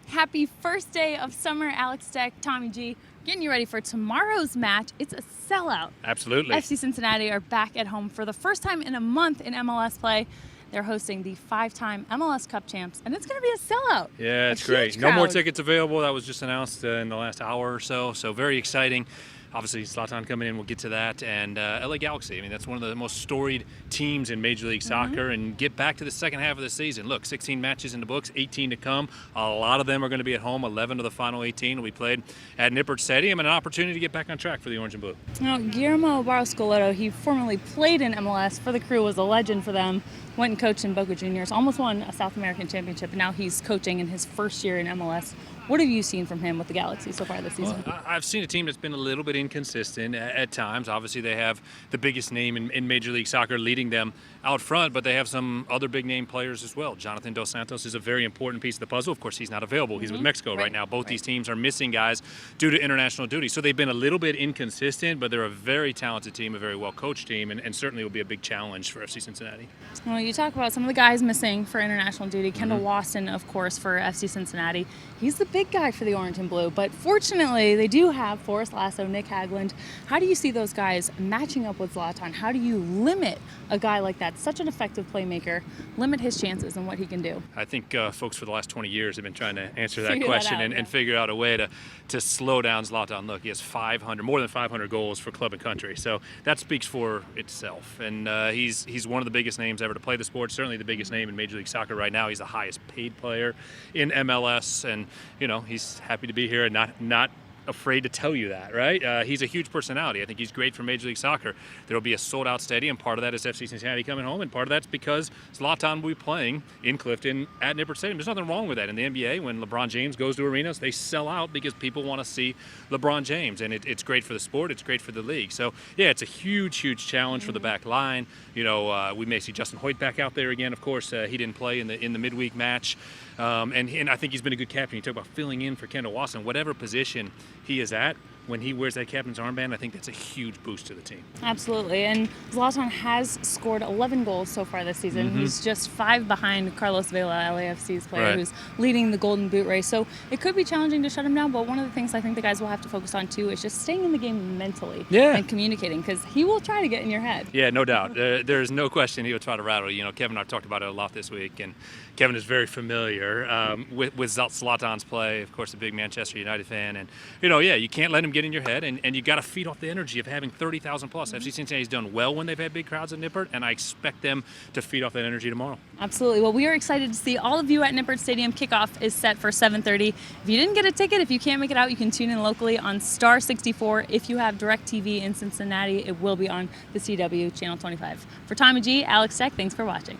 Happy first day of summer, Alex Stec, Tommy G. Getting you ready for tomorrow's match. It's a sellout. Absolutely. FC Cincinnati are back at home for the first time in a month in MLS play. They're hosting the 5-time MLS Cup champs, and it's going to be a sellout. Yeah, it's great. No more tickets available. That was just announced in the last hour or so. So very exciting. Obviously, Zlatan coming in, we'll get to that. And LA Galaxy, I mean, that's one of the most storied teams in Major League Soccer. And get back to the second half of the season. Look, 16 matches in the books, 18 to come. A lot of them are going to be at home. 11 of the final 18 will be played at Nippert Stadium, and an opportunity to get back on track for the Orange and Blue. Now, Guillermo Barros-Schelotto, he formerly played in MLS for the Crew, was a legend for them. Went and coached in Boca Juniors, almost won a South American championship, and now he's coaching in his first year in MLS. What have you seen from him with the Galaxy so far this season? Well, I've seen a team that's been a little bit inconsistent at times. Obviously, they have the biggest name in Major League Soccer leading them out front, but they have some other big-name players as well. Jonathan Dos Santos is a very important piece of the puzzle. Of course, he's not available. He's with Mexico right now. Both these teams are missing guys due to international duty. So they've been a little bit inconsistent, but they're a very talented team, a very well-coached team, and certainly will be a big challenge for FC Cincinnati. Well, you talk about some of the guys missing for international duty. Kendall Waston, of course, for FC Cincinnati. He's the big guy for the Orange and Blue, but fortunately they do have Forrest Lasso, Nick Hagland. How do you see those guys matching up with Zlatan? How do you limit a guy like that, such an effective playmaker, limit his chances and what he can do? I think folks for the last 20 years have been trying to answer that question and figure out a way to slow down Zlatan. Look, he has more than 500 goals for club and country, so that speaks for itself. And he's one of the biggest names ever to play the sport, certainly the biggest name in Major League Soccer right now. He's the highest paid player in MLS, and he's happy to be here and not afraid to tell you that, right? He's a huge personality. I think he's great for Major League Soccer. There will be a sold-out stadium. Part of that is FC Cincinnati coming home, and part of that's because Zlatan will be playing in Clifton at Nippert Stadium. There's nothing wrong with that. In the NBA, when LeBron James goes to arenas, they sell out because people want to see LeBron James, and it's great for the sport. It's great for the league. So, yeah, it's a huge, huge challenge for the back line. We may see Justin Hoyt back out there again. Of course, he didn't play in the midweek match, and I think he's been a good captain. You talk about filling in for Kendall Waston. Whatever position he is at, when he wears that captain's armband, I think that's a huge boost to the team. Absolutely, and Zlatan has scored 11 goals so far this season. He's just 5 behind Carlos Vela, LAFC's player, who's leading the Golden Boot race. So it could be challenging to shut him down, but one of the things I think the guys will have to focus on too is just staying in the game mentally and communicating, because he will try to get in your head. Yeah, no doubt. There's no question he will try to rattle you. Kevin and I talked about it a lot this week, and Kevin is very familiar with Zlatan's play. Of course, a big Manchester United fan, and you can't let him get in your head, and you got to feed off the energy of having 30,000 plus. FC Cincinnati's done well when they've had big crowds at Nippert, and I expect them to feed off that energy tomorrow. Absolutely. Well, we are excited to see all of you at Nippert Stadium. Kickoff is set for 7:30. If you didn't get a ticket, if you can't make it out, you can tune in locally on Star 64. If you have DirecTV in Cincinnati, it will be on the CW Channel 25. For Tommy G, Alex Stec, thanks for watching.